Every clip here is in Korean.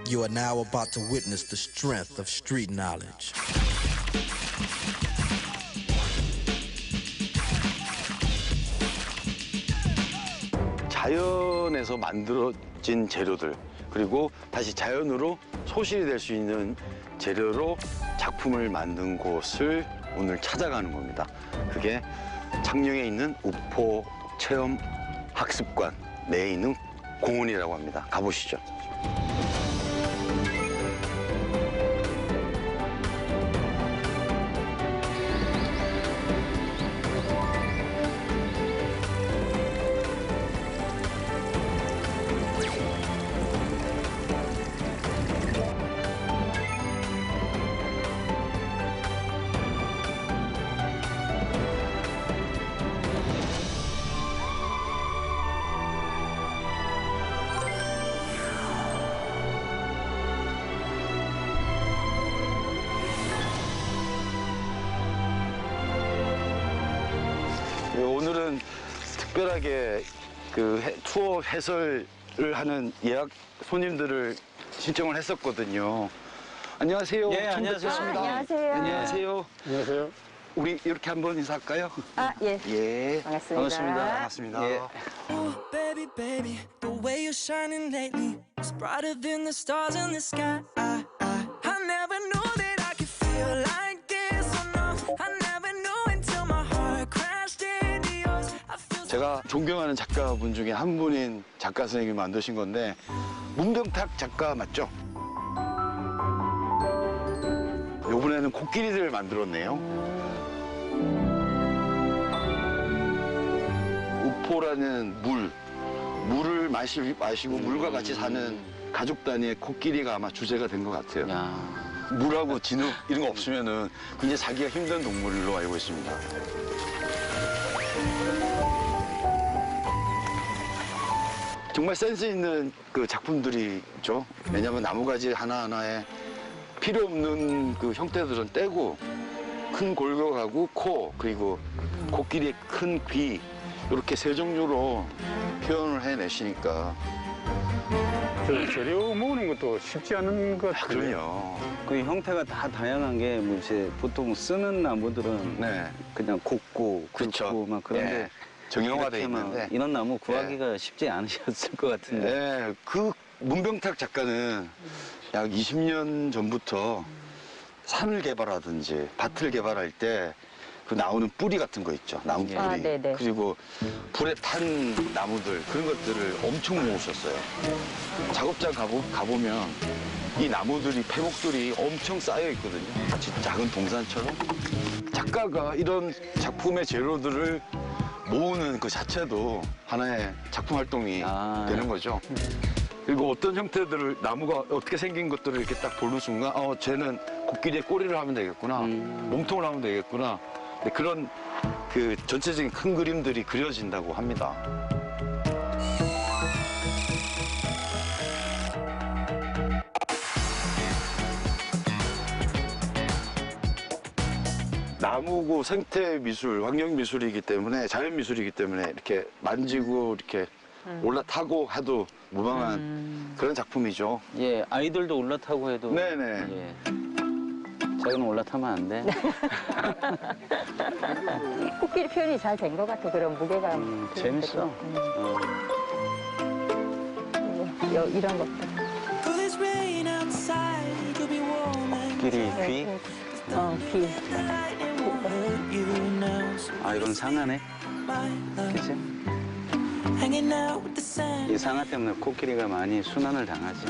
You are now about to witness the strength of street knowledge. 자연에서 만들어진 재료들, 그리고 다시 자연으로 소실이 될 수 있는 재료로 작품을 만든 곳을 오늘 찾아가는 겁니다. 그게 창녕에 있는 우포 체험 학습관 내에 있는 공원이라고 합니다. 가보시죠. 오늘은 특별하게 그 투어 해설을 하는 예약 손님들을 신청을 했었거든요. 안녕하세요. 예, 안녕하세요. 안녕하세요. 안녕하세요. 안녕하세요. 우리 이렇게 한번 인사할까요? 아, 예. 예. 반갑습니다. 반갑습니다. 예. Ooh, baby, baby, the way you're shining lately is brighter than the stars in the sky. I never knew that I could feel like this. Oh no, I never knew until my heart crashed into yours. I feel 제가 존경하는 작가분 중에 한 분인 작가 선생님이 만드신 건데 문병탁 작가 맞죠? 이번에는 코끼리들을 만들었네요. 우포라는 물을 마시고 물과 같이 사는 가족 단위의 코끼리가 아마 주제가 된 것 같아요. 야. 물하고 진흙 이런 거 없으면은 굉장히 살기가 힘든 동물로 알고 있습니다. 정말 센스 있는 그 작품들이 있죠. 왜냐하면 나무가지 하나하나에 필요 없는 그 형태들은 떼고 큰 골격하고 코, 그리고 코끼리의 큰 귀, 이렇게 세 종류로 표현을 해내시니까. 저 재료 모으는 것도 쉽지 않은 것 같아요. 그럼요. 그 형태가 다 다양한 게 뭐 이제 보통 쓰는 나무들은 네. 그냥 곱고 그쵸. 굵고 막 그런데 예. 정형화돼 이렇게 막 있는데. 이런 나무 구하기가 쉽지 않으셨을 것 같은데. 네, 그 문병탁 작가는 약 20년 전부터 산을 개발하든지 밭을 개발할 때 그 나오는 뿌리 같은 거 있죠. 나무 뿌리. 아, 네네. 그리고 불에 탄 나무들, 그런 것들을 엄청 모으셨어요. 작업장 가보면 이 나무들이, 패목들이 엄청 쌓여 있거든요. 마치 작은 동산처럼. 작가가 이런 작품의 재료들을 모으는 그 자체도 하나의 작품 활동이 되는 거죠. 그리고 어떤 형태들을, 나무가 어떻게 생긴 것들을 이렇게 딱 보는 순간, 쟤는 코끼리의 꼬리를 하면 되겠구나, 몸통을 하면 되겠구나. 네, 그런 그 전체적인 큰 그림들이 그려진다고 합니다. 나무고 생태 미술, 환경 미술이기 때문에, 자연 미술이기 때문에 이렇게 만지고 이렇게 올라타고 해도 무방한 그런 작품이죠. 예, 아이들도 올라타고 해도. 네네. 예. 자기는 올라타면 안 돼. 코끼리 표현이 잘 된 것 같아. 그런 무게감. 재밌어. 이런 것도. Will this rain outside? You'll be warm and 코끼리 귀. 귀. the lightning won't hurt you now. So 아, 이건 상하네. my love, 그치? hanging out with the sand. 이 상하 때문에 코끼리가 많이 순환을 당하지.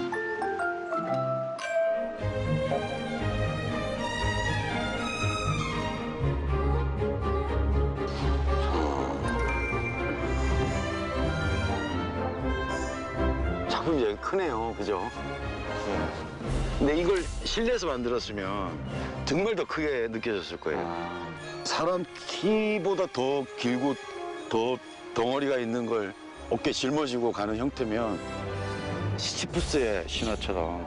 작품이 되게 크네요, 그죠? 근데 이걸 실내에서 만들었으면 정말 더 크게 느껴졌을 거예요. 아, 사람 키보다 더 길고 더 덩어리가 있는 걸 어깨 짊어지고 가는 형태면 시치푸스의 신화처럼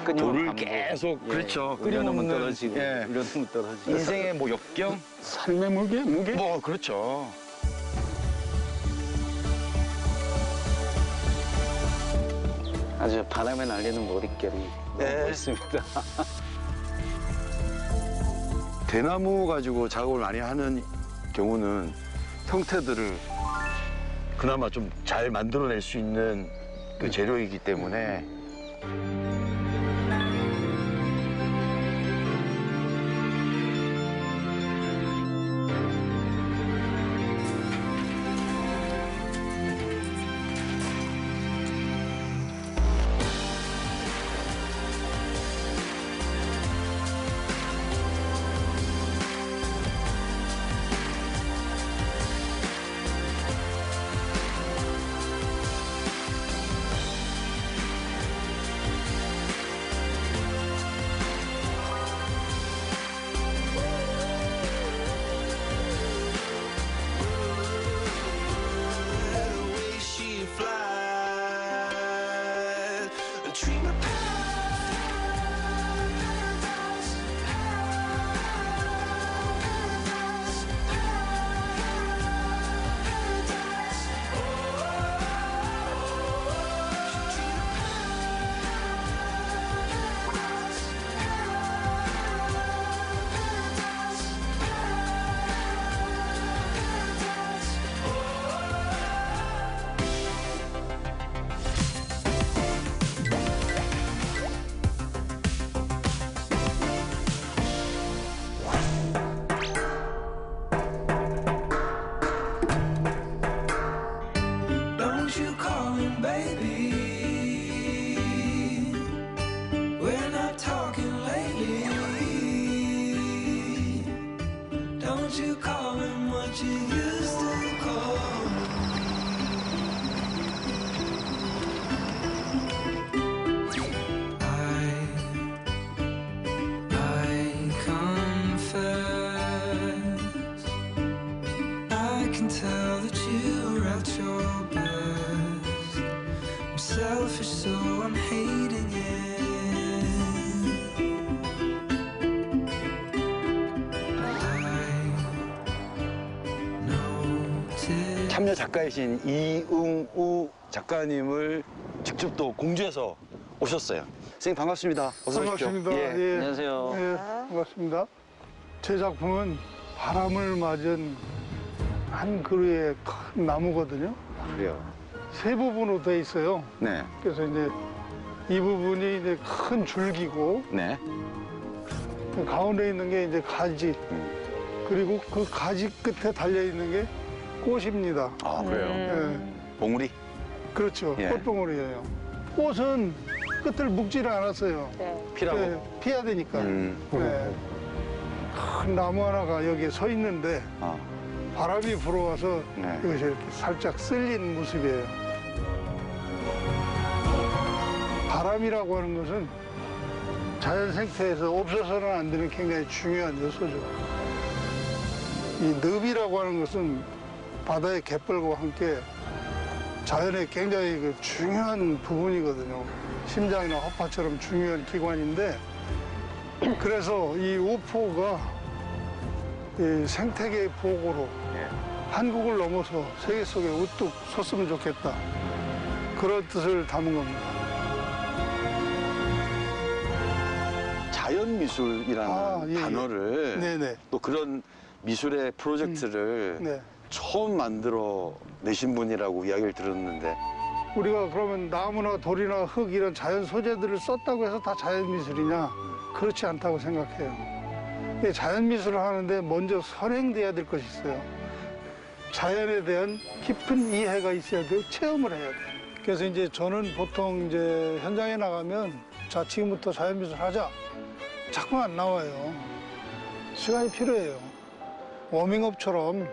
돌을 계속, 예, 그렇죠, 우려놓으면 끓여놓는, 떨어지고, 예. 우려놓으면 떨어지고. 인생의 뭐 역경? 삶의 무게? 뭐 그렇죠. 아주 바람에 날리는 머릿결이 네. 너무 멋있습니다. 대나무 가지고 작업을 많이 하는 경우는 형태들을 그나마 좀 잘 만들어낼 수 있는 그 재료이기 때문에 Don't you call him baby. We're not talking lately. Don't you call him what you used to call I confess, I can tell that you're at your best. I'm selfish, so I'm hating it. I noticed. 참여 작가이신 이응우 작가님을 직접 또 공주에서 오셨어요. 선생님 반갑습니다. 어서 오십시오. 반갑습니다. 예. 예. 안녕하세요. 예, 반갑습니다. 제 작품은 바람을 맞은 한 그루의 큰 나무거든요. 그래요. 세 부분으로 돼 있어요. 네. 그래서 이제 이 부분이 이제 큰 줄기고 네. 그 가운데 있는 게 이제 가지, 그리고 그 가지 끝에 달려 있는 게 꽃입니다. 아 그래요. 예, 봉우리. 그렇죠. 예. 꽃봉오리예요. 꽃은 끝을 묶지를 않았어요. 네. 피라고. 예, 피해야 되니까. 음. 네. 큰 나무 하나가 여기에 서 있는데 아. 바람이 불어와서 네. 이것이 이렇게 살짝 쓸린 모습이에요. 바람이라고 하는 것은 자연 생태에서 없어서는 안 되는 굉장히 중요한 요소죠. 이 늪이라고 하는 것은 바다의 갯벌과 함께 자연의 굉장히 그 중요한 부분이거든요. 심장이나 허파처럼 중요한 기관인데, 그래서 이 우포가 이 생태계의 보고로 예. 한국을 넘어서 세계 속에 우뚝 섰으면 좋겠다. 그런 뜻을 담은 겁니다. 자연 미술이라는 예, 예. 단어를 네네. 또 그런 미술의 프로젝트를 네. 처음 만들어 내신 분이라고 이야기를 들었는데 우리가 그러면 나무나 돌이나 흙 이런 자연 소재들을 썼다고 해서 다 자연 미술이냐? 그렇지 않다고 생각해요. 이 자연 미술을 하는데 먼저 선행돼야 될 것이 있어요. 자연에 대한 깊은 이해가 있어야 돼요. 체험을 해야 돼요. 그래서 이제 저는 보통 이제 현장에 나가면 자, 지금부터 자연 미술 하자. 자꾸 안 나와요. 시간이 필요해요. 워밍업처럼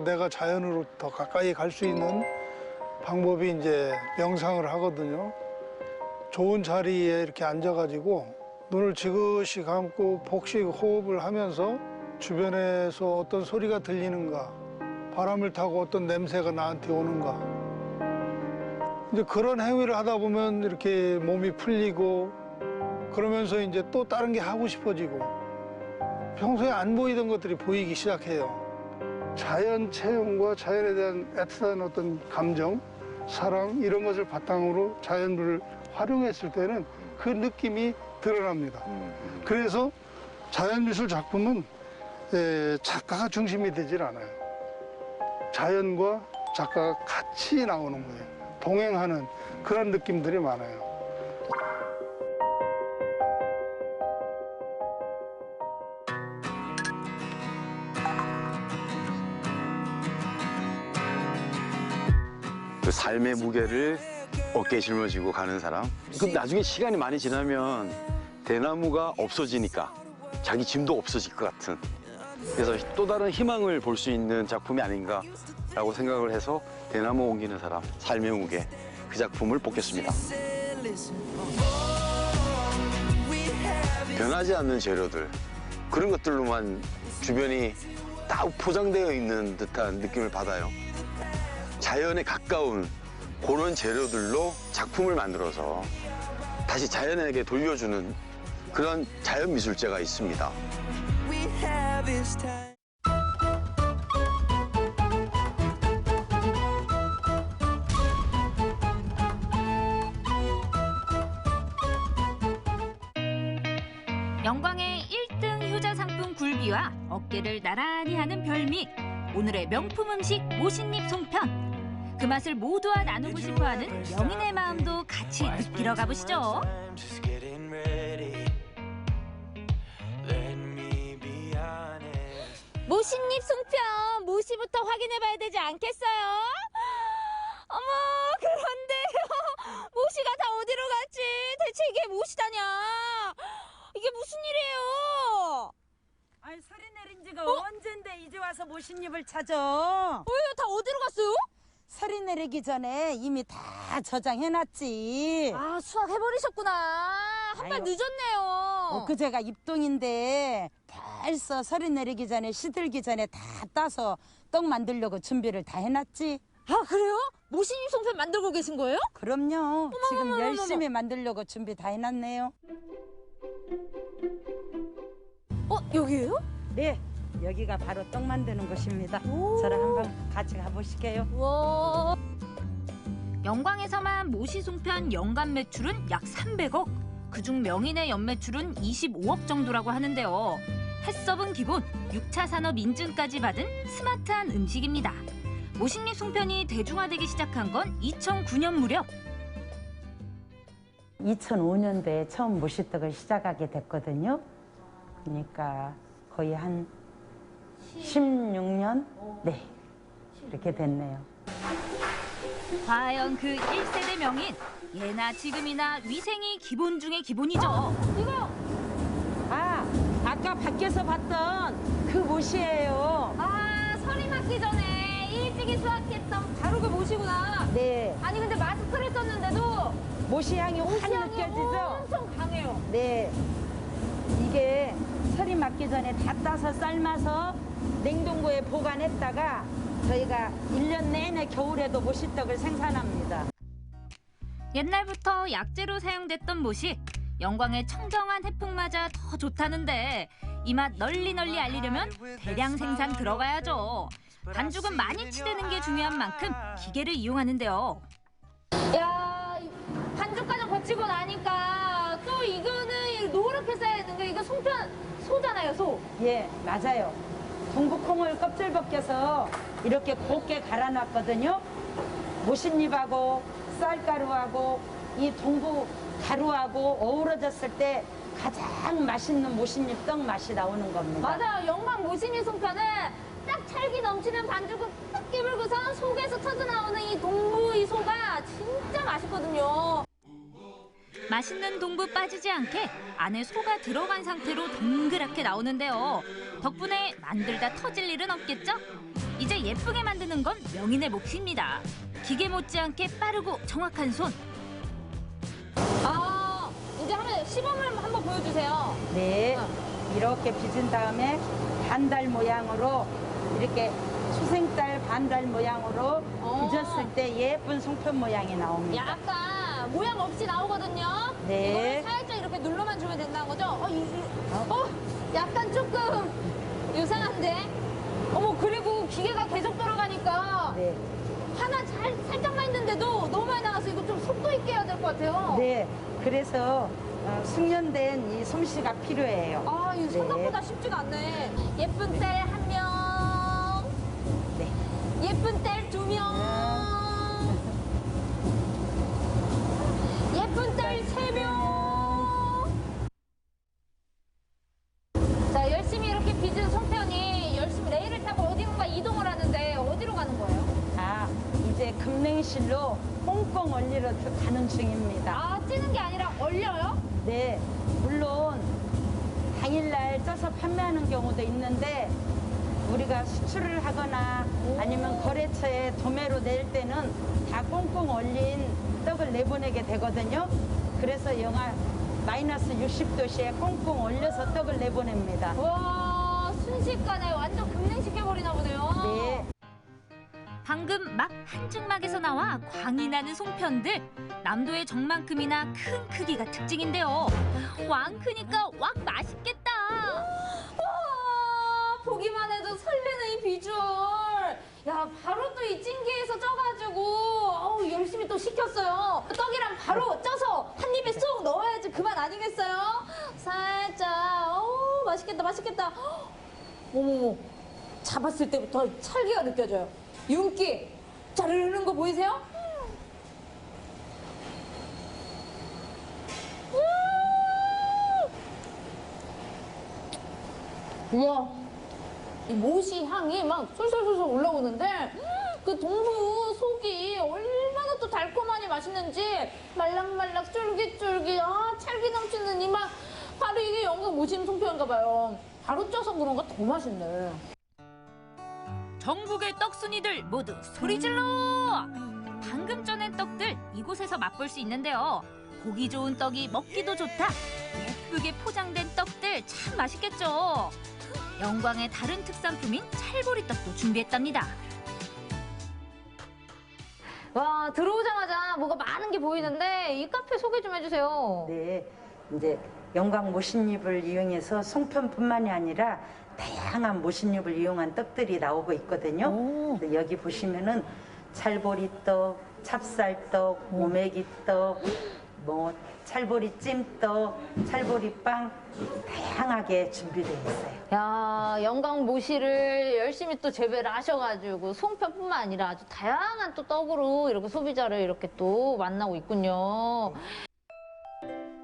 내가 자연으로 더 가까이 갈 수 있는 방법이 이제 명상을 하거든요. 좋은 자리에 이렇게 앉아가지고 눈을 지그시 감고 복식 호흡을 하면서 주변에서 어떤 소리가 들리는가, 바람을 타고 어떤 냄새가 나한테 오는가. 이제 그런 행위를 하다 보면 이렇게 몸이 풀리고 그러면서 이제 또 다른 게 하고 싶어지고 평소에 안 보이던 것들이 보이기 시작해요. 자연 체험과 자연에 대한 애틋한 어떤 감정, 사랑 이런 것을 바탕으로 자연을 활용했을 때는 그 느낌이 드러납니다. 그래서 자연미술 작품은 작가가 중심이 되질 않아요. 자연과 작가가 같이 나오는 거예요. 동행하는 그런 느낌들이 많아요. 그 삶의 무게를 어깨에 짊어지고 가는 사람. 그 나중에 시간이 많이 지나면 대나무가 없어지니까 자기 짐도 없어질 것 같은. 그래서 또 다른 희망을 볼 수 있는 작품이 아닌가라고 생각을 해서 대나무 옮기는 사람, 삶의 무게 그 작품을 뽑겠습니다. 변하지 않는 재료들 그런 것들로만 주변이 다 포장되어 있는 듯한 느낌을 받아요. 자연에 가까운 그런 재료들로 작품을 만들어서 다시 자연에게 돌려주는 그런 자연 미술제가 있습니다. We have this time. 영광의 1등 효자 상품 굴비와 어깨를 나란히 하는 별미. 오늘의 명품 음식 모신잎 송편. 그 맛을 모두와 나누고 싶어하는 명인의 마음도 같이 느끼러 가보시죠. 모신잎 송편 모시부터 확인해봐야 되지 않겠어요? 어머 그런데요 모시가 다 어디로 갔지? 대체 이게 무엇이다냐? 이게 무슨 일이에요? 아니 소리 내린 지가 언젠데 이제 와서 모신잎을 찾아? 왜요? 다 어디로 갔어요? 소리 내리기 전에 이미 다 저장해놨지. 아 수확해버리셨구나. 한 발 아이고. 늦었네요. 엊그제가 입동인데 벌써 소리 내리기 전에 시들기 전에 다 따서 떡 만들려고 준비를 다 해놨지. 아 그래요? 모신잎 송편 만들고 계신 거예요? 그럼요. 지금 어머머머머머. 열심히 만들려고 준비 다 해놨네요. 여기에요? 네, 여기가 바로 떡 만드는 곳입니다. 저랑 한번 같이 가보실게요. 와. 영광에서만 모시 송편 연간 매출은 약 300억. 그중 명인의 연매출은 25억 정도라고 하는데요. 햇섭은 기본, 6차 산업 인증까지 받은 스마트한 음식입니다. 모신잎 송편이 대중화되기 시작한 건 2009년 무렵. 2005년도에 처음 모시떡을 시작하게 됐거든요. 그러니까 거의 한 16년? 네, 이렇게 됐네요. 과연 그 1세대 명인, 예나 지금이나 위생이 기본 중의 기본이죠. 이거요. 아까 밖에서 봤던 그 모시예요. 아 서리 맞기 전에 일찍이 수확했던 바로 그 모시구나. 네, 아니 근데 마스크를 썼는데도 모시 향이 확 향이 느껴지죠? 엄청 강해요. 네, 이게 서리 맞기 전에 다 따서 삶아서 냉동고에 보관했다가 저희가 1년 내내 겨울에도 모시떡을 생산합니다. 옛날부터 약재로 사용됐던 모시. 영광의 청정한 해풍 맞아 더 좋다는데 이 맛 널리 알리려면 대량 생산 들어가야죠. 반죽은 많이 치대는 게 중요한 만큼 기계를 이용하는데요. 야 반죽 과정 거치고 나니까 또 이거는 노랗게 써야 되는 게 이거 송편 소잖아요 소. 예, 맞아요. 동북콩을 껍질 벗겨서 이렇게 곱게 갈아놨거든요. 모신잎하고 쌀가루하고 이 동부 가루하고 어우러졌을 때 가장 맛있는 모신잎 떡 맛이 나오는 겁니다. 맞아요. 영광 모신잎 송편은 딱 찰기 넘치는 반죽을 딱 깨물고서 속에서 터져나오는 이 동부 이 소가 진짜 맛있거든요. 맛있는 동부 빠지지 않게 안에 소가 들어간 상태로 동그랗게 나오는데요. 덕분에 만들다 터질 일은 없겠죠? 이제 예쁘게 만드는 건 명인의 몫입니다. 기계 못지않게 빠르고 정확한 손. 아 이제 한번 시범을 한번 보여주세요. 네, 이렇게 빚은 다음에 반달 모양으로 이렇게 수생딸 반달 모양으로 빚었을 때 예쁜 송편 모양이 나옵니다. 약간 모양 없이 나오거든요. 네. 이걸 살짝 이렇게 눌러만 주면 된다는 거죠? 약간 조금 이상한데? 어머 그리고 기계가 계속 돌아가니까 네. 하나 살짝만 했는데도 것 같아요. 네, 그래서 숙련된 이 솜씨가 필요해요. 아, 이거 생각보다 쉽지가 않네. 예쁜 딸 1명. 네. 예쁜 딸 2명. 예쁜 딸 3명. 자, 열심히 이렇게 빚은 송편이 열심히 레일을 타고 어디론가 이동을 하는데 어디로 가는 거예요? 아, 이제 금냉실로 꽁꽁 얼리러 가는 중입니다. 아, 찌는 게 아니라 얼려요? 네, 물론 당일날 쪄서 판매하는 경우도 있는데 우리가 수출을 하거나 아니면 거래처에 도매로 낼 때는 다 꽁꽁 얼린 떡을 내보내게 되거든요. 그래서 영하 마이너스 60도씨에 꽁꽁 얼려서 떡을 내보냅니다. 와, 순식간에 완전 급냉시켜버리나 보네요. 네. 방금 막 한증막에서 나와 광이 나는 송편들. 남도의 정만큼이나 큰 크기가 특징인데요. 왕 크니까 왕 맛있겠다. 와, 보기만 해도 설레는 이 비주얼. 야, 바로 또 이 찜기에서 쪄가지고 열심히 또 식혔어요. 떡이랑 바로 쪄서 한 입에 쏙 넣어야지 그만 아니겠어요? 살짝, 맛있겠다, 맛있겠다. 어머머, 잡았을 때부터 찰기가 느껴져요. 윤기, 자르는 거 보이세요? 우와, 이 모시 향이 막 솔솔솔솔 올라오는데 그 동부 속이 얼마나 또 달콤하니 맛있는지 말랑말랑 쫄깃쫄깃 찰기 넘치는 이 맛, 바로 이게 영광 모심 송편인가 봐요. 바로 쪄서 그런가 더 맛있네. 전국의 떡순이들 모두 소리 질러! 방금 쪄낸 떡들 이곳에서 맛볼 수 있는데요. 보기 좋은 떡이 먹기도 좋다. 예쁘게 포장된 떡들 참 맛있겠죠. 영광의 다른 특산품인 찰보리떡도 준비했답니다. 와, 들어오자마자 뭐가 많은 게 보이는데 이 카페 소개 좀 해주세요. 네, 이제 영광 모신잎을 이용해서 송편뿐만이 아니라 다양한 모신잎을 이용한 떡들이 나오고 있거든요. 여기 보시면은 찰보리떡, 찹쌀떡, 오메기떡, 뭐 찰보리 찜떡, 찰보리빵 다양하게 준비되어 있어요. 야, 영광 모시를 열심히 또 재배를 하셔가지고 송편뿐만 아니라 아주 다양한 또 떡으로 이렇게 소비자를 이렇게 또 만나고 있군요.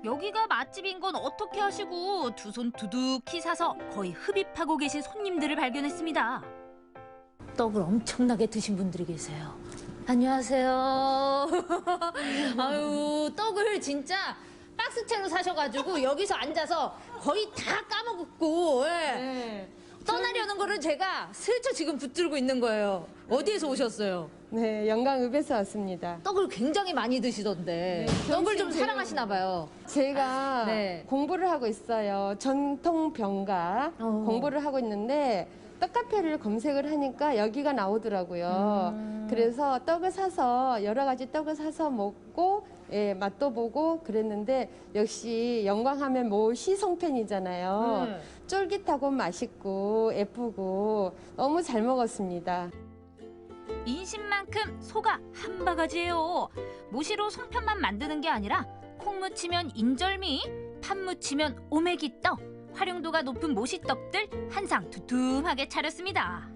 여기가 맛집인 건 어떻게 하시고 두 손 두둑히 사서 거의 흡입하고 계신 손님들을 발견했습니다. 떡을 엄청나게 드신 분들이 계세요. 안녕하세요. 아유, 떡을 진짜 박스채로 사셔가지고 여기서 앉아서 거의 다 까먹고 떠나려는 거를 제가 슬쩍 지금 붙들고 있는 거예요. 어디에서 오셨어요? 네, 영광읍에서 왔습니다. 떡을 굉장히 많이 드시던데 떡을 좀 사랑하시나 봐요. 제가 네. 공부를 하고 있어요. 전통 병가 공부를 하고 있는데 떡카페를 검색을 하니까 여기가 나오더라고요. 그래서 떡을 사서 여러 가지 떡을 사서 먹고 맛도 보고 그랬는데 역시 영광하면 모시 송편이잖아요. 쫄깃하고 맛있고 예쁘고 너무 잘 먹었습니다. 인심만큼 소가 한 바가지예요. 모시로 송편만 만드는 게 아니라 콩 무치면 인절미, 팥 무치면 오메기떡, 활용도가 높은 모시떡들 한 상 두툼하게 차렸습니다.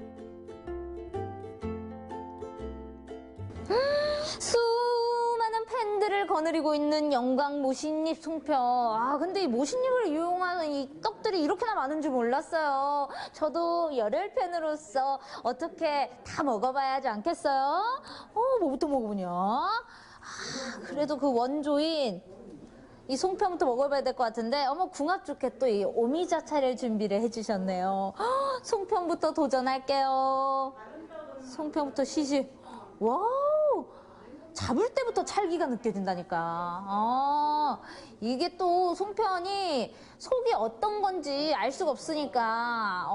수많은 팬들을 거느리고 있는 영광 모신잎 송편. 아, 근데 이 모신잎을 이용하는 이 떡들이 이렇게나 많은 줄 몰랐어요. 저도 열혈 팬으로서 어떻게 다 먹어봐야 하지 않겠어요? 뭐부터 먹어보냐? 그래도 그 원조인 이 송편부터 먹어봐야 될 것 같은데, 어머, 궁합 좋게 또 이 오미자차를 준비를 해주셨네요. 송편부터 도전할게요. 송편부터 시식. 와우! 잡을 때부터 찰기가 느껴진다니까. 이게 또 송편이 속이 어떤 건지 알 수가 없으니까,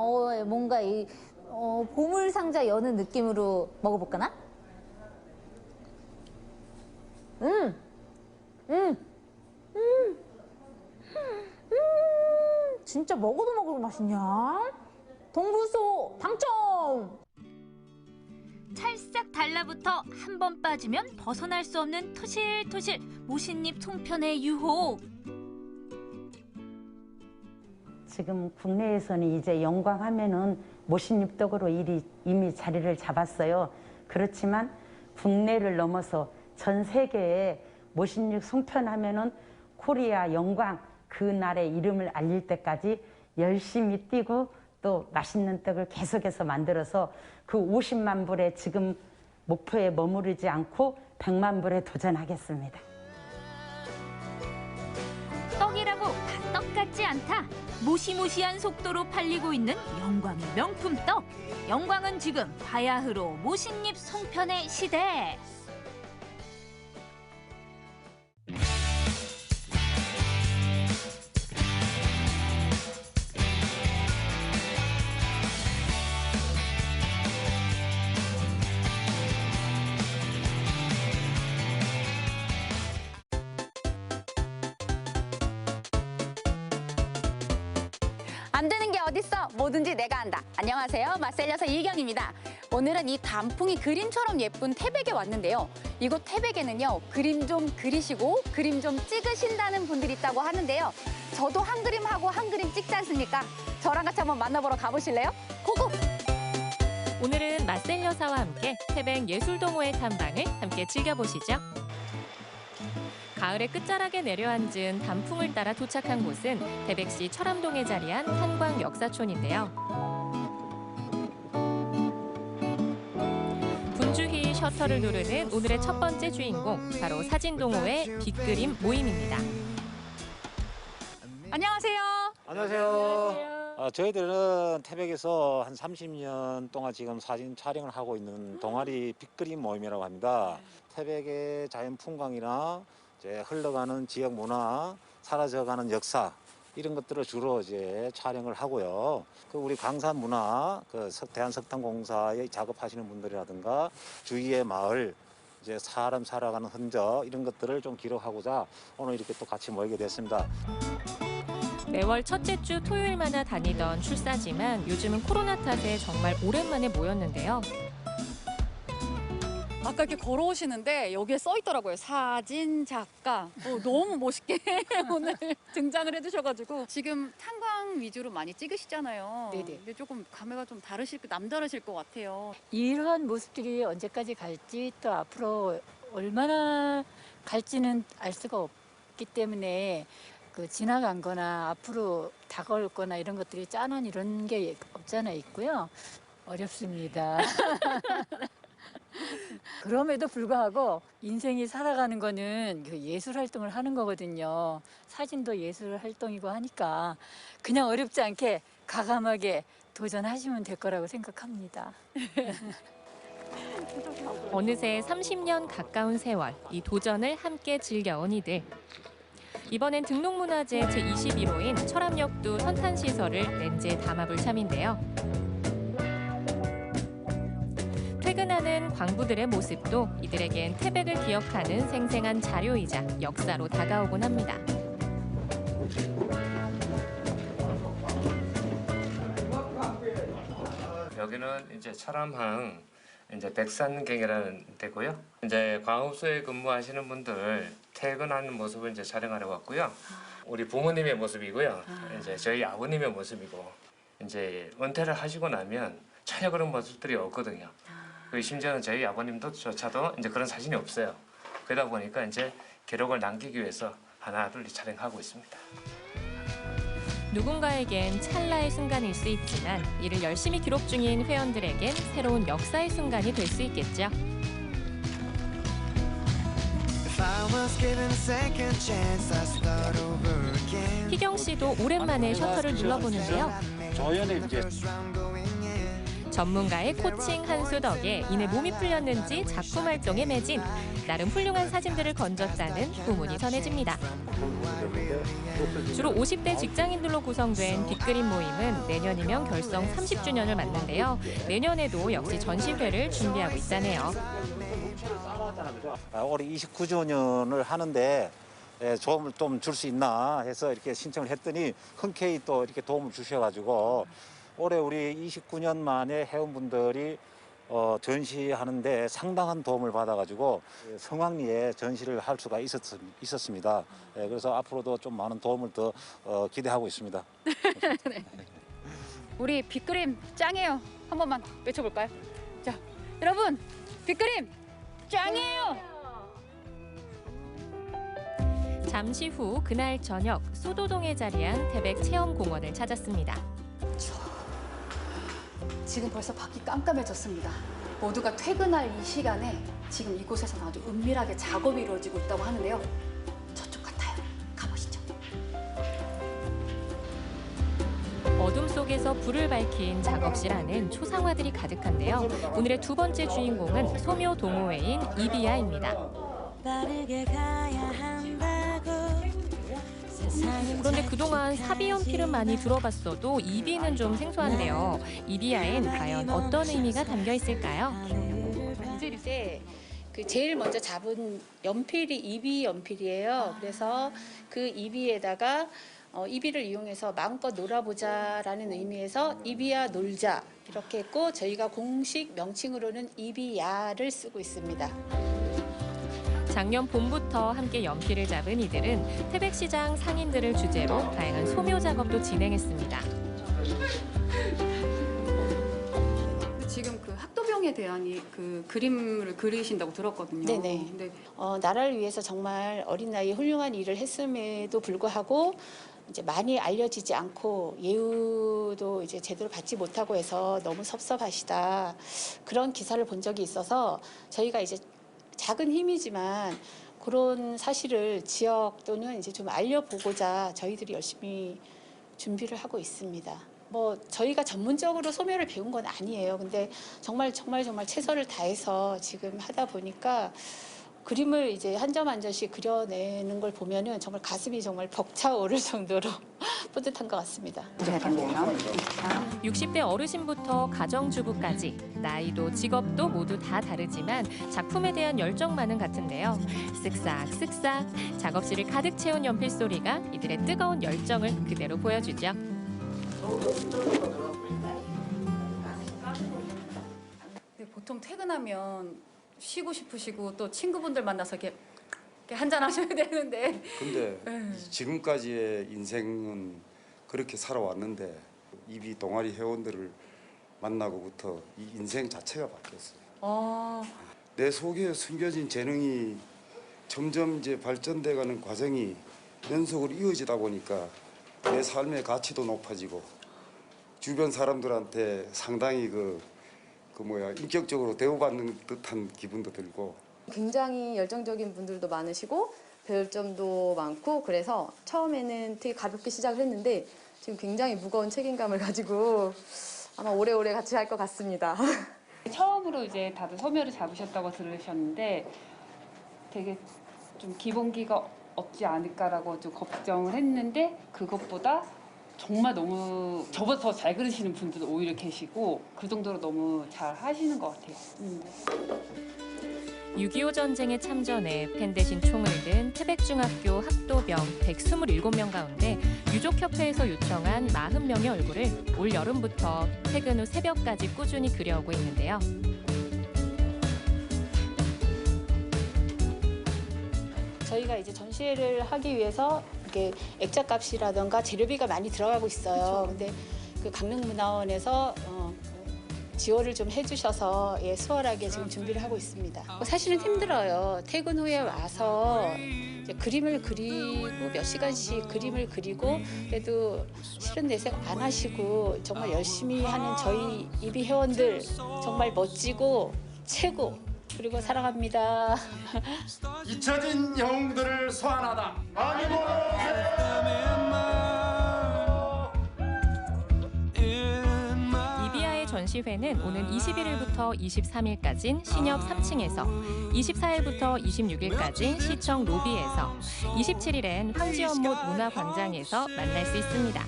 뭔가 이, 보물상자 여는 느낌으로 먹어볼까나? 진짜 먹어도 맛있냐? 동부소 당첨! 찰싹 달라붙어 한 번 빠지면 벗어날 수 없는 토실토실 모신잎 송편의 유혹. 지금 국내에서는 이제 영광하면은 모신잎 떡으로 이미 자리를 잡았어요. 그렇지만 국내를 넘어서 전 세계에 모신잎 송편하면은 코리아 영광 그 나라의 이름을 알릴 때까지 열심히 뛰고 또 맛있는 떡을 계속해서 만들어서 그 50만 불에 지금 목표에 머무르지 않고 100만 불에 도전하겠습니다. 떡이라고 다 떡 같지 않다. 모시모시한 속도로 팔리고 있는 영광의 명품 떡. 영광은 지금 바야흐로 모신잎 송편의 시대. 안 되는 게 어딨어? 뭐든지 내가 한다. 안녕하세요. 맛살 여사 이경입니다. 오늘은 이 단풍이 그림처럼 예쁜 태백에 왔는데요. 이곳 태백에는요, 그림 좀 그리시고 그림 좀 찍으신다는 분들이 있다고 하는데요. 저도 한 그림 하고 한 그림 찍지 않습니까? 저랑 같이 한번 만나보러 가보실래요? 고고! 오늘은 맛살 여사와 함께 태백 예술동호회 탐방을 함께 즐겨보시죠. 가을의 끝자락에 내려앉은 단풍을 따라 도착한 곳은 태백시 철암동에 자리한 탄광역사촌인데요. 분주히 셔터를 누르는 오늘의 첫 번째 주인공, 바로 사진동호회 빅그림 모임입니다. 안녕하세요. 안녕하세요. 저희들은 태백에서 한 30년 동안 지금 사진 촬영을 하고 있는 동아리 빅그림 모임이라고 합니다. 태백의 자연 풍광이나 이제 흘러가는 지역 문화, 사라져가는 역사 이런 것들을 주로 이제 촬영을 하고요. 그 우리 광산 문화, 그 대한석탄공사에 작업하시는 분들이라든가 주위의 마을, 이제 사람 살아가는 흔적 이런 것들을 좀 기록하고자 오늘 이렇게 또 같이 모이게 됐습니다. 매월 첫째 주 토요일마다 다니던 출사지만 요즘은 코로나 탓에 정말 오랜만에 모였는데요. 아까 이렇게 걸어오시는데 여기에 써 있더라고요. 사진 작가. 너무 멋있게 오늘 등장을 해주셔가지고 지금 탄광 위주로 많이 찍으시잖아요. 네네. 근데 조금 감회가 좀 남다르실 것 같아요. 이러한 모습들이 언제까지 갈지 또 앞으로 얼마나 갈지는 알 수가 없기 때문에 그 지나간 거나 앞으로 다가올 거나 이런 것들이 짠한 이런 게 없잖아 있고요. 어렵습니다. 그럼에도 불구하고 인생이 살아가는 거는 그 예술 활동을 하는 거거든요. 사진도 예술 활동이고 하니까 그냥 어렵지 않게 과감하게 도전하시면 될 거라고 생각합니다. 어느새 30년 가까운 세월, 이 도전을 함께 즐겨온 이들. 이번엔 등록문화재 제21호인 철암역두 선탄시설을 렌즈에 담아볼 참인데요. 퇴근하는 광부들의 모습도 이들에겐 태백을 기억하는 생생한 자료이자 역사로 다가오곤 합니다. 여기는 이제 철암항 이제 백산경이라는 데고요. 이제 광업소에 근무하시는 분들 퇴근하는 모습을 이제 촬영하러 왔고요. 우리 부모님의 모습이고요. 이제 저희 아버님의 모습이고 이제 은퇴를 하시고 나면 전혀 그런 모습들이 없거든요. 심지어는 저희 아버님도조차도 이제 그런 사진이 없어요. 그러다 보니까 이제 기록을 남기기 위해서 하나둘 촬영하고 있습니다. 누군가에겐 찰나의 순간일 수 있지만 이를 열심히 기록 중인 회원들에겐 새로운 역사의 순간이 될 수 있겠죠. 희경 씨도 오랜만에 셔터를 눌러보는데요. 조연의 이제 전문가의 코칭 한 수 덕에 이내 몸이 풀렸는지 작품 활동에 매진. 나름 훌륭한 사진들을 건졌다는 후문이 전해집니다. 주로 50대 직장인들로 구성된 빅그림 모임은 내년이면 결성 30주년을 맞는데요. 내년에도 역시 전시회를 준비하고 있다네요. 올해 29주년을 하는데 도움을 좀 줄 수 있나 해서 이렇게 신청을 했더니 흔쾌히 또 이렇게 도움을 주셔가지고 올해 우리 29년 만에 회원분들이 전시하는데 상당한 도움을 받아가지고 성황리에 전시를 할 수가 있었습니다. 그래서 앞으로도 좀 많은 도움을 더 기대하고 있습니다. 네. 우리 빗그림 짱이에요. 한 번만 외쳐볼까요? 자, 여러분 빗그림 짱이에요. 잠시 후 그날 저녁 소도동에 자리한 태백 체험공원을 찾았습니다. 지금 벌써 밖이 깜깜해졌습니다. 모두가 퇴근할 이 시간에 지금 이곳에서는 아주 은밀하게 작업이 이루어지고 있다고 하는데요. 저쪽 같아요. 가보시죠. 어둠 속에서 불을 밝힌 작업실 안은 초상화들이 가득한데요. 오늘의 두 번째 주인공은 소묘 동호회인 이비야입니다. 그런데 그동안 사비연필은 많이 들어봤어도 이비는 좀 생소한데요. 이비야엔 과연 어떤 의미가 담겨 있을까요? 이제 그 제일 먼저 잡은 연필이 이비 연필이에요. 그래서 그 이비에다가 이비를 이용해서 마음껏 놀아보자라는 의미에서 이비야 놀자 이렇게 했고 저희가 공식 명칭으로는 이비야를 쓰고 있습니다. 작년 봄부터 함께 연필을 잡은 이들은 태백시장 상인들을 주제로 다양한 소묘 작업도 진행했습니다. 지금 그 학도병에 대한 그 그림을 그리신다고 들었거든요. 네네. 근데 나라를 위해서 정말 어린 나이에 훌륭한 일을 했음에도 불구하고 이제 많이 알려지지 않고 예우도 이제 제대로 받지 못하고 해서 너무 섭섭하시다. 그런 기사를 본 적이 있어서 저희가 이제 작은 힘이지만 그런 사실을 지역 또는 이제 좀 알려보고자 저희들이 열심히 준비를 하고 있습니다. 뭐 저희가 전문적으로 소묘를 배운 건 아니에요. 근데 정말 최선을 다해서 지금 하다 보니까 그림을 이제 한 점 한 점씩 그려내는 걸 보면은 정말 가슴이 정말 벅차오를 정도로 뿌듯한 것 같습니다. 60대 어르신부터 가정주부까지 나이도 직업도 모두 다 다르지만 작품에 대한 열정만은 같은데요. 쓱싹쓱싹 작업실을 가득 채운 연필 소리가 이들의 뜨거운 열정을 그대로 보여주죠. 보통 퇴근하면 쉬고 싶으시고 또 친구분들 만나서 이렇게 한잔 하셔야 되는데. 근데 지금까지의 인생은 그렇게 살아왔는데 이비 동아리 회원들을 만나고부터 이 인생 자체가 바뀌었어요. 내 속에 숨겨진 재능이 점점 이제 발전돼가는 과정이 연속으로 이어지다 보니까 내 삶의 가치도 높아지고 주변 사람들한테 상당히 인격적으로 대우받는 듯한 기분도 들고. 굉장히 열정적인 분들도 많으시고 배울 점도 많고 그래서 처음에는 되게 가볍게 시작을 했는데 지금 굉장히 무거운 책임감을 가지고 아마 오래오래 같이 할 것 같습니다. 처음으로 이제 다들 소묘를 잡으셨다고 들으셨는데 되게 좀 기본기가 없지 않을까라고 좀 걱정을 했는데 그것보다 정말 너무 저보다 더 잘 그리시는 분들도 오히려 계시고 그 정도로 너무 잘 하시는 것 같아요. 6.25 전쟁에 참전해 펜 대신 총을 든 태백중학교 학도병 127명 가운데 유족협회에서 요청한 40명의 얼굴을 올 여름부터 퇴근 후 새벽까지 꾸준히 그려오고 있는데요. 저희가 이제 전시회를 하기 위해서 이게 액자값이라던가 재료비가 많이 들어가고 있어요. 근데 그 강릉문화원에서 지원을 좀 해주셔서 수월하게 지금 준비를 하고 있습니다. 사실은 힘들어요. 퇴근 후에 와서 이제 그림을 그리고 몇 시간씩 그림을 그리고 그래도 실은 내색 안 하시고 정말 열심히 하는 저희 이비 회원들 정말 멋지고 최고. 그리고 사랑합니다. 잊혀진 영웅들을 소환하다. 많이 이비야의 전시회는 오는 21일부터 23일까지 신협 3층에서 24일부터 26일까지 시청 로비에서 27일엔 황지연못 문화광장에서 만날 수 있습니다.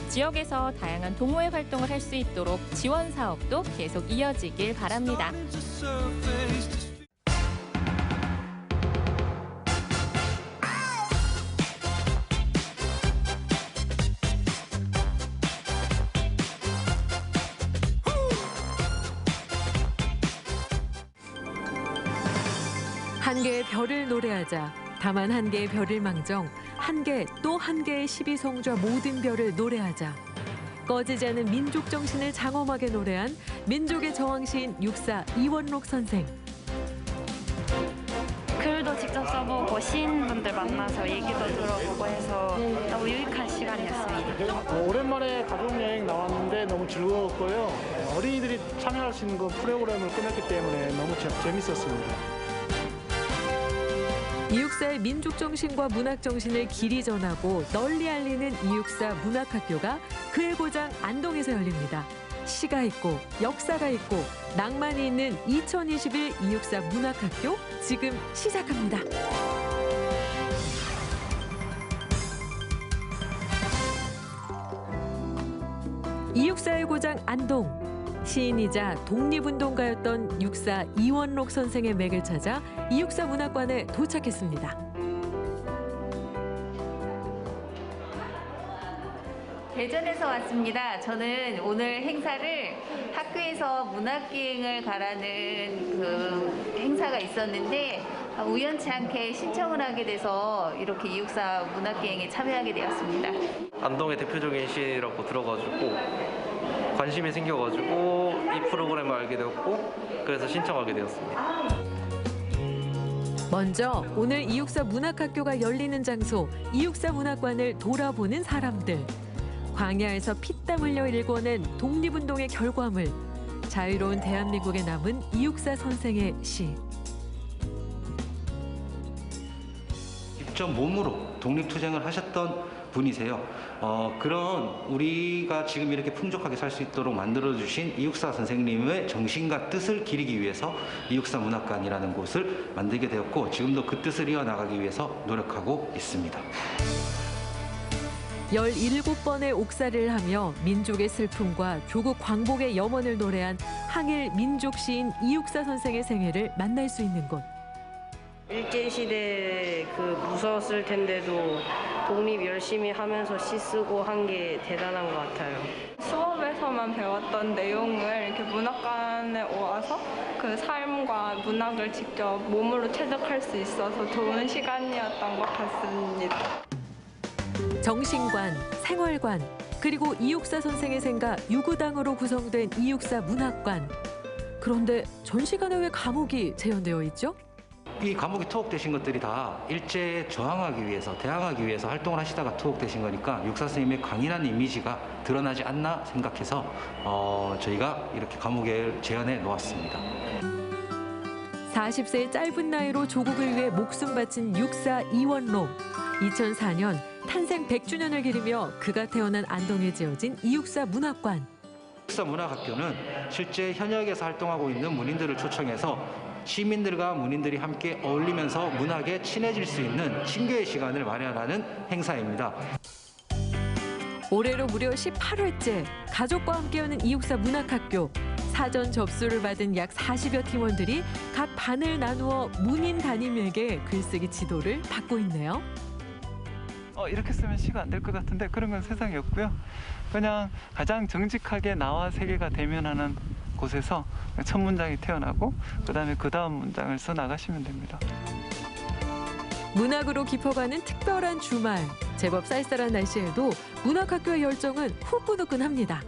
지역에서 다양한 동호회 활동을 할 수 있도록 지원 사업도 계속 이어지길 바랍니다. 한 개의 별을 노래하자. 다만 한 개의 별을 망정. 한 개 또 한 개의 12성좌 모든 별을 노래하자. 꺼지지 않은 민족 정신을 장엄하게 노래한 민족의 저항시인 육사 이원록 선생. 글도 직접 써보고 시인분들 만나서 얘기도 들어보고 해서 너무 유익한 시간이었습니다. 오랜만에 가족여행 나왔는데 너무 즐거웠고요. 어린이들이 참여할 수 있는 그 프로그램을 꾸몄기 때문에 너무 재밌었습니다. 이육사의 민족 정신과 문학 정신을 길이 전하고 널리 알리는 이육사 문학학교가 그의 고장 안동에서 열립니다. 시가 있고 역사가 있고 낭만이 있는 2021 이육사 문학학교 지금 시작합니다. 이육사의 고장 안동. 시인이자 독립운동가였던 육사 이원록 선생의 맥을 찾아 이육사 문학관에 도착했습니다. 대전에서 왔습니다. 저는 오늘 행사를 학교에서 문학기행을 가라는 그 행사가 있었는데 우연치 않게 신청을 하게 돼서 이렇게 이육사 문학기행에 참여하게 되었습니다. 안동의 대표적인 시인이라고 들어가지고 관심이 생겨가지고 이 프로그램을 알게 되었고 그래서 신청하게 되었습니다. 먼저 오늘 이육사 문학학교가 열리는 장소 이육사 문학관을 돌아보는 사람들. 광야에서 피땀 흘려 일궈낸 독립운동의 결과물. 자유로운 대한민국에 남은 이육사 선생의 시. 직접 몸으로 독립투쟁을 하셨던 분이세요. 그런 우리가 지금 이렇게 풍족하게 살 수 있도록 만들어주신 이육사 선생님의 정신과 뜻을 기리기 위해서 이육사 문학관이라는 곳을 만들게 되었고 지금도 그 뜻을 이어나가기 위해서 노력하고 있습니다. 17번의 옥사를 하며 민족의 슬픔과 조국 광복의 염원을 노래한 항일 민족 시인 이육사 선생의 생애를 만날 수 있는 곳. 일제시대 무서웠을 텐데도 독립 열심히 하면서 시 쓰고 한 게 대단한 것 같아요. 수업에서만 배웠던 내용을 이렇게 문학관에 와서 그 삶과 문학을 직접 몸으로 체득할 수 있어서 좋은 시간이었던 것 같습니다. 정신관, 생활관, 그리고 이육사 선생의 생가 유구당으로 구성된 이육사 문학관. 그런데 전시관에 왜 감옥이 재현되어 있죠? 이 감옥에 투옥되신 것들이 다 일제에 저항하기 위해서, 대항하기 위해서 활동을 하시다가 투옥되신 거니까 육사 선생님의 강인한 이미지가 드러나지 않나 생각해서 저희가 이렇게 감옥에 재현해 놓았습니다. 40세의 짧은 나이로 조국을 위해 목숨 바친 육사 이원록. 2004년 탄생 100주년을 기리며 그가 태어난 안동에 지어진 이육사 문학관. 이육사 문학학교는 실제 현역에서 활동하고 있는 문인들을 초청해서 시민들과 문인들이 함께 어울리면서 문학에 친해질 수 있는 친교의 시간을 마련하는 행사입니다. 올해로 무려 18회째 가족과 함께하는 이육사 문학학교. 사전 접수를 받은 약 40여 팀원들이 각 반을 나누어 문인 담임에게 글쓰기 지도를 받고 있네요. 이렇게 쓰면 시가 안 될 것 같은데 그런 건 세상에 없고요. 그냥 가장 정직하게 나와 세계가 대면하는 곳에서 첫 문장이 태어나고 그다음에 그 다음 문장을 써 나가시면 됩니다. 문학으로 깊어가는 특별한 주말. 제법 쌀쌀한 날씨에도 문학학교의 열정은 후끈후끈합니다.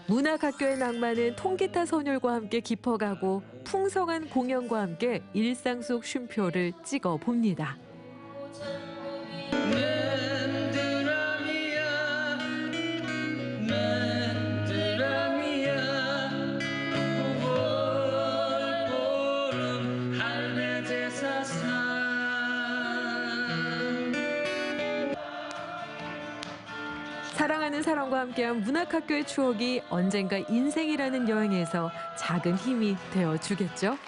문학학교의 낭만은 통기타 선율과 함께 깊어가고 풍성한 공연과 함께 일상 속 쉼표를 찍어봅니다. 사랑하는 사람과 함께한 문학학교의 추억이 언젠가 인생이라는 여행에서 작은 힘이 되어주겠죠.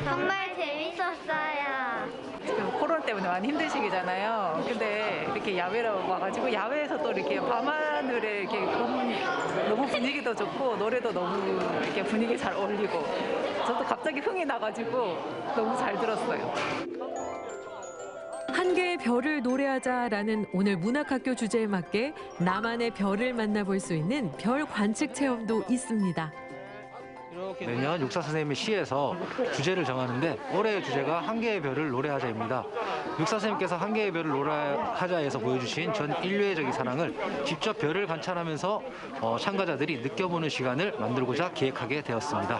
정말 재밌었어요. 지금 코로나 때문에 많이 힘든 시기잖아요. 근데 이렇게 야외로 와가지고 야외에서 또 이렇게 밤하늘에 이렇게 너무 분위기도 좋고 노래도 너무 이렇게 분위기 잘 어울리고 저도 갑자기 흥이 나가지고 너무 잘 들었어요. 한 개의 별을 노래하자라는 오늘 문학학교 주제에 맞게 나만의 별을 만나볼 수 있는 별 관측 체험도 있습니다. 매년 육사 선생님의 시에서 주제를 정하는데 올해의 주제가 한 개의 별을 노래하자입니다. 육사 선생님께서 한 개의 별을 노래하자에서 보여주신 전 인류애적인 사랑을 직접 별을 관찰하면서 참가자들이 느껴보는 시간을 만들고자 기획하게 되었습니다.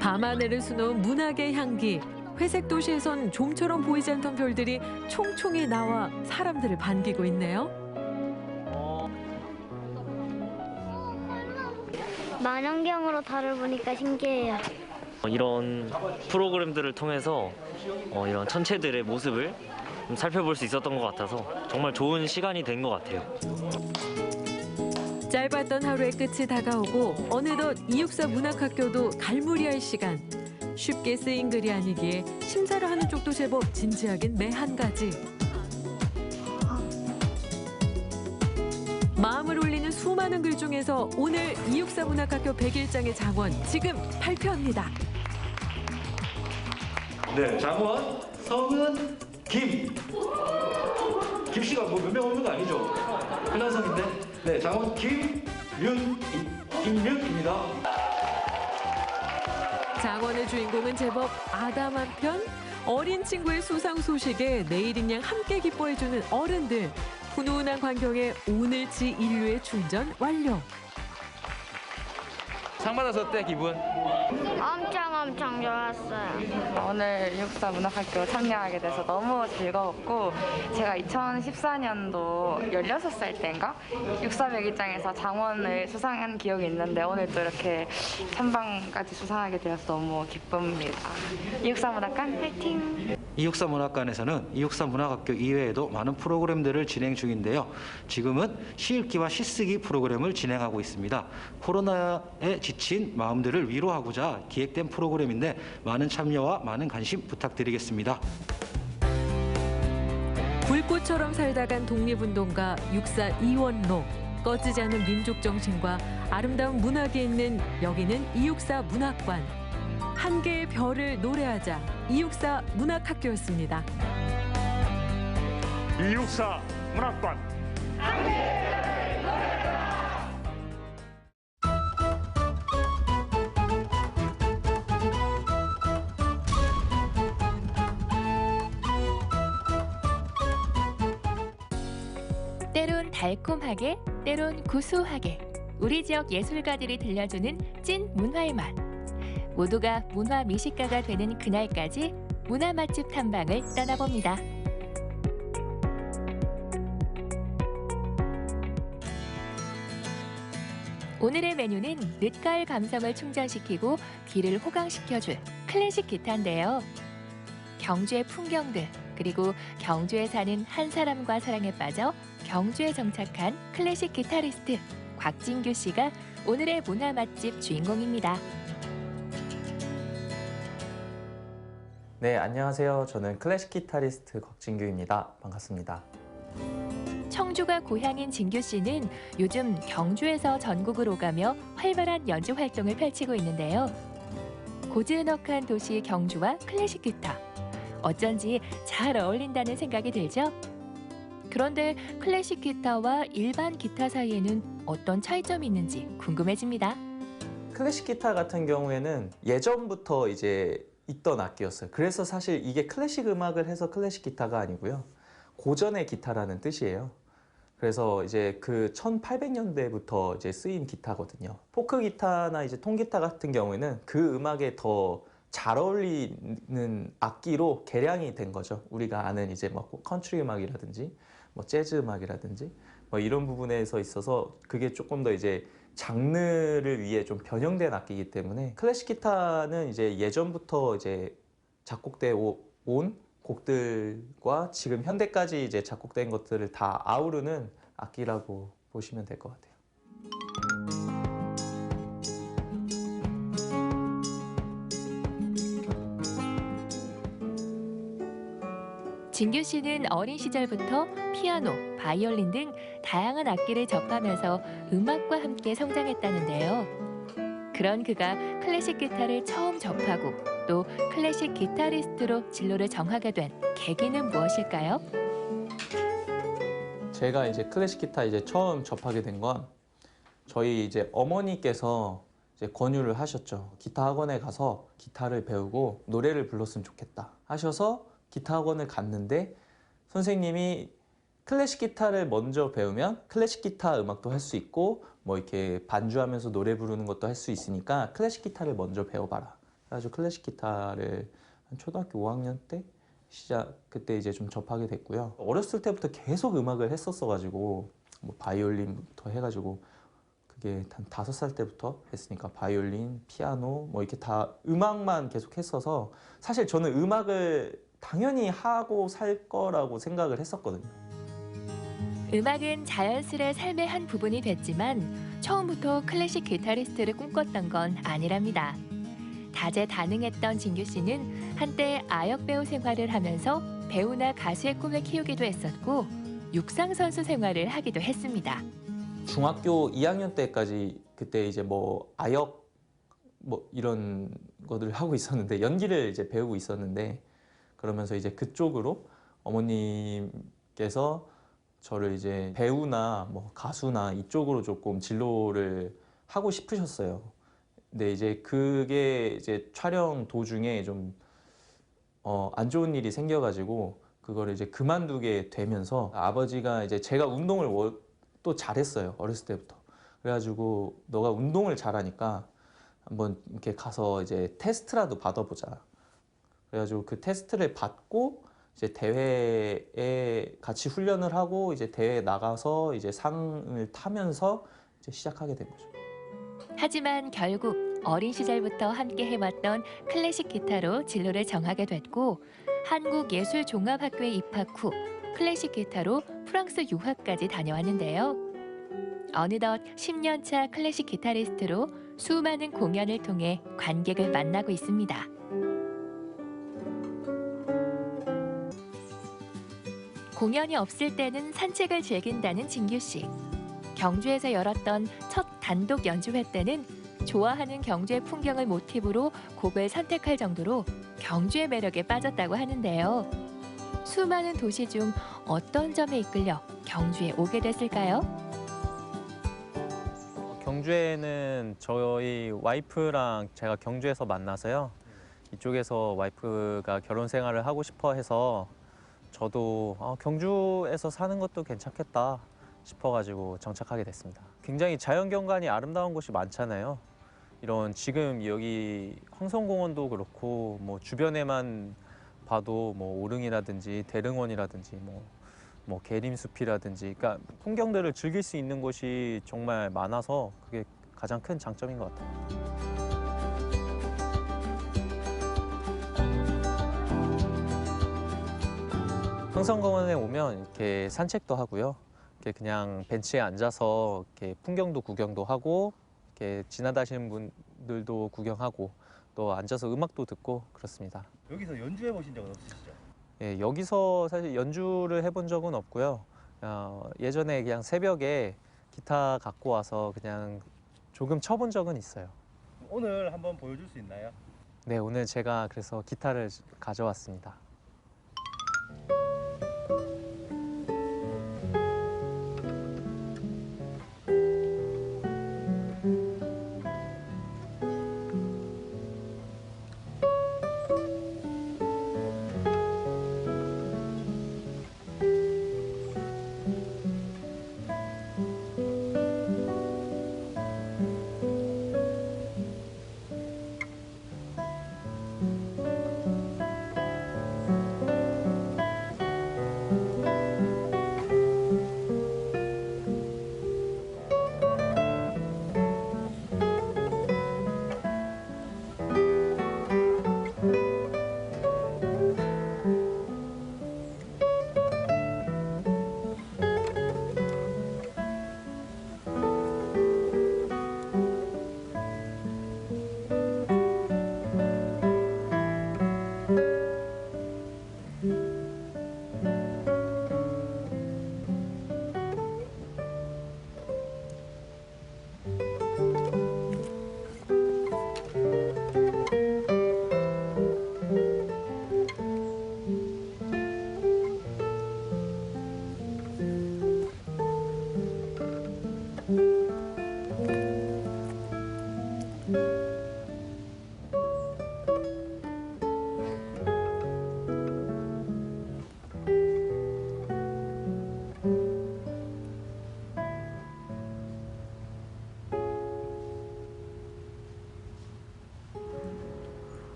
밤하늘을 수놓은 문학의 향기. 회색 도시에선 좀처럼 보이지 않던 별들이 총총히 나와 사람들을 반기고 있네요. 만원경으로 달을 보니까 신기해요. 이런 프로그램들을 통해서 이런 천체들의 모습을 좀 살펴볼 수 있었던 것 같아서 정말 좋은 시간이 된 것 같아요. 짧았던 하루의 끝이 다가오고 어느덧 이육사 문학학교도 갈무리할 시간. 쉽게 쓰인 글이 아니기에 심사를 하는 쪽도 제법 진지하긴 매 한 가지. 마음을 울리는 수많은 글 중에서 오늘 이육사 문학학교 101장의 장원 지금 발표합니다. 네, 장원 성은 김. 김 씨가 뭐 몇 명 없는 거 아니죠? 흔한 성인데. 네, 장원 김윤입니다. 장원의 주인공은 제법 아담한 편? 어린 친구의 수상 소식에 내일인 양 함께 기뻐해주는 어른들. 훈훈한 광경에 오늘치 인류의 충전 완료. 상 받아서 어때 기분? 엄청 좋았어요. 오늘 이육사 문학학교 참여하게 돼서 너무 즐거웠고 제가 2014년도 16살 때인가 육사 101장에서 장원을 수상한 기억이 있는데 오늘 또 이렇게 선방까지 수상하게 되어서 너무 기쁩니다. 이육사 문학관 화이팅! 이육사 문학관에서는 이육사 문학학교 이외에도 많은 프로그램들을 진행 중인데요. 지금은 시읽기와 시쓰기 프로그램을 진행하고 있습니다. 코로나에 지친 마음들을 위로하고자 기획된 프로그램인데 많은 참여와 많은 관심 부탁드리겠습니다. 불꽃처럼 살다간 독립운동가 육사 이원로. 꺼지지 않은 민족 정신과 아름다운 문학이 있는 여기는 이육사 문학관. 한 개의 별을 노래하자 이육사 문학학교였습니다. 이육사 문학관. 때론 달콤하게, 때론 구수하게 우리 지역 예술가들이 들려주는 찐 문화의 맛. 모두가 문화 미식가가 되는 그날까지 문화 맛집 탐방을 떠나봅니다. 오늘의 메뉴는 늦가을 감성을 충전시키고 귀를 호강시켜줄 클래식 기타인데요. 경주의 풍경들, 그리고 경주에 사는 한 사람과 사랑에 빠져 경주에 정착한 클래식 기타리스트 곽진규 씨가 오늘의 문화 맛집 주인공입니다. 네, 안녕하세요. 저는 클래식 기타리스트 곽진규입니다. 반갑습니다. 청주가 고향인 진규 씨는 요즘 경주에서 전국을 오가며 활발한 연주 활동을 펼치고 있는데요. 고즈넉한 도시 경주와 클래식 기타. 어쩐지 잘 어울린다는 생각이 들죠? 그런데 클래식 기타와 일반 기타 사이에는 어떤 차이점이 있는지 궁금해집니다. 클래식 기타 같은 경우에는 예전부터 이제 있던 악기였어요. 그래서 사실 이게 클래식 음악을 해서 클래식 기타가 아니고요. 고전의 기타라는 뜻이에요. 그래서 이제 그 1800년대부터 이제 쓰인 기타거든요. 포크 기타나 이제 통기타 같은 경우에는 그 음악에 더 잘 어울리는 악기로 개량이 된 거죠. 우리가 아는 이제 뭐 컨트리 음악이라든지 뭐 재즈 음악이라든지 뭐 이런 부분에서 있어서 그게 조금 더 이제 장르를 위해 좀 변형된 악기이기 때문에 클래식 기타는 이제 예전부터 이제 작곡돼 온 곡들과 지금 현대까지 이제 작곡된 것들을 다 아우르는 악기라고 보시면 될 것 같아요. 진규 씨는 어린 시절부터 피아노, 바이올린 등 다양한 악기를 접하면서 음악과 함께 성장했다는데요. 그런 그가 클래식 기타를 처음 접하고 또 클래식 기타리스트로 진로를 정하게 된 계기는 무엇일까요? 제가 이제 클래식 기타 이제 처음 접하게 된 건 저희 이제 어머니께서 이제 권유를 하셨죠. 기타 학원에 가서 기타를 배우고 노래를 불렀으면 좋겠다 하셔서 기타 학원을 갔는데 선생님이 클래식 기타를 먼저 배우면 클래식 기타 음악도 할 수 있고 뭐 이렇게 반주하면서 노래 부르는 것도 할 수 있으니까 클래식 기타를 먼저 배워봐라. 그래가지고 클래식 기타를 한 초등학교 5학년 때 그때 이제 좀 접하게 됐고요. 어렸을 때부터 계속 음악을 했었어가지고 뭐 바이올린부터 해가지고 그게 한 5살 때부터 했으니까 바이올린, 피아노 뭐 이렇게 다 음악만 계속 했어서 사실 저는 음악을 당연히 하고 살 거라고 생각을 했었거든요. 음악은 자연스레 삶의 한 부분이 됐지만 처음부터 클래식 기타리스트를 꿈꿨던 건 아니랍니다. 다재다능했던 진규 씨는 한때 아역 배우 생활을 하면서 배우나 가수의 꿈을 키우기도 했었고 육상 선수 생활을 하기도 했습니다. 중학교 2학년 때까지 그때 이제 뭐 아역 뭐 이런 것들을 하고 있었는데 연기를 이제 배우고 있었는데 그러면서 이제 그쪽으로 어머님께서 저를 이제 배우나 뭐 가수나 이쪽으로 조금 진로를 하고 싶으셨어요. 근데 이제 그게 이제 촬영 도중에 좀 안 좋은 일이 생겨가지고 그거를 이제 그만두게 되면서 아버지가 이제 제가 운동을 또 잘했어요. 어렸을 때부터. 그래가지고 너가 운동을 잘하니까 한번 이렇게 가서 이제 테스트라도 받아보자. 그래가지고 그 테스트를 받고 이제 대회에 같이 훈련을 하고 이제 대회에 나가서 이제 상을 타면서 이제 시작하게 된 거죠. 하지만 결국 어린 시절부터 함께 해왔던 클래식 기타로 진로를 정하게 됐고 한국예술종합학교에 입학 후 클래식 기타로 프랑스 유학까지 다녀왔는데요. 어느덧 10년차 클래식 기타리스트로 수많은 공연을 통해 관객을 만나고 있습니다. 공연이 없을 때는 산책을 즐긴다는 진규 씨. 경주에서 열었던 첫 단독 연주회 때는 좋아하는 경주의 풍경을 모티브로 곡을 선택할 정도로 경주의 매력에 빠졌다고 하는데요. 수많은 도시 중 어떤 점에 이끌려 경주에 오게 됐을까요? 경주에는 저희 와이프랑 제가 경주에서 만나서요. 이쪽에서 와이프가 결혼 생활을 하고 싶어 해서 저도 경주에서 사는 것도 괜찮겠다 싶어가지고 정착하게 됐습니다. 굉장히 자연경관이 아름다운 곳이 많잖아요. 이런 지금 여기 황성공원도 그렇고 뭐 주변에만 봐도 뭐 오릉이라든지 대릉원이라든지 뭐 계림숲이라든지 그러니까 풍경들을 즐길 수 있는 곳이 정말 많아서 그게 가장 큰 장점인 것 같아요. 황성공원에 오면 이렇게 산책도 하고요. 이렇게 그냥 벤치에 앉아서 이렇게 풍경도 구경도 하고 이렇게 지나다니는 분들도 구경하고 또 앉아서 음악도 듣고 그렇습니다. 여기서 연주해 보신 적은 없으시죠? 예, 여기서 사실 연주를 해본 적은 없고요. 예전에 그냥 새벽에 기타 갖고 와서 그냥 조금 쳐본 적은 있어요. 오늘 한번 보여줄 수 있나요? 네, 오늘 제가 그래서 기타를 가져왔습니다.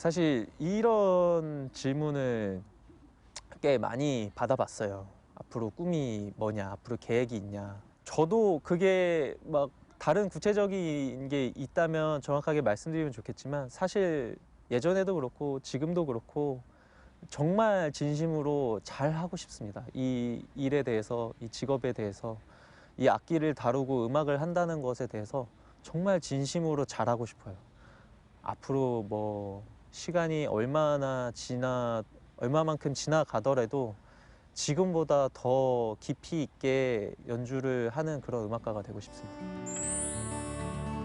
사실 이런 질문을 꽤 많이 받아봤어요. 앞으로 꿈이 뭐냐, 앞으로 계획이 있냐. 저도 그게 막 다른 구체적인 게 있다면 정확하게 말씀드리면 좋겠지만 사실 예전에도 그렇고 지금도 그렇고 정말 진심으로 잘 하고 싶습니다. 이 일에 대해서, 이 직업에 대해서, 이 악기를 다루고 음악을 한다는 것에 대해서 정말 진심으로 잘하고 싶어요. 앞으로 뭐 시간이 얼마만큼 지나가더라도 지금보다 더 깊이 있게 연주를 하는 그런 음악가가 되고 싶습니다.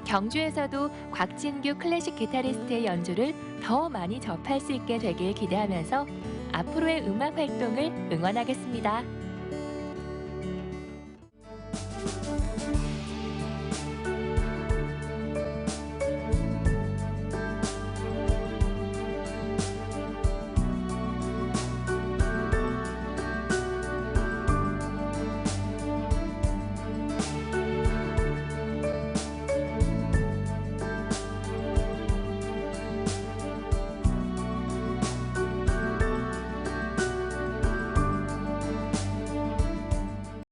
경주에서도 곽진규 클래식 기타리스트의 연주를 더 많이 접할 수 있게 되길 기대하면서 앞으로의 음악 활동을 응원하겠습니다.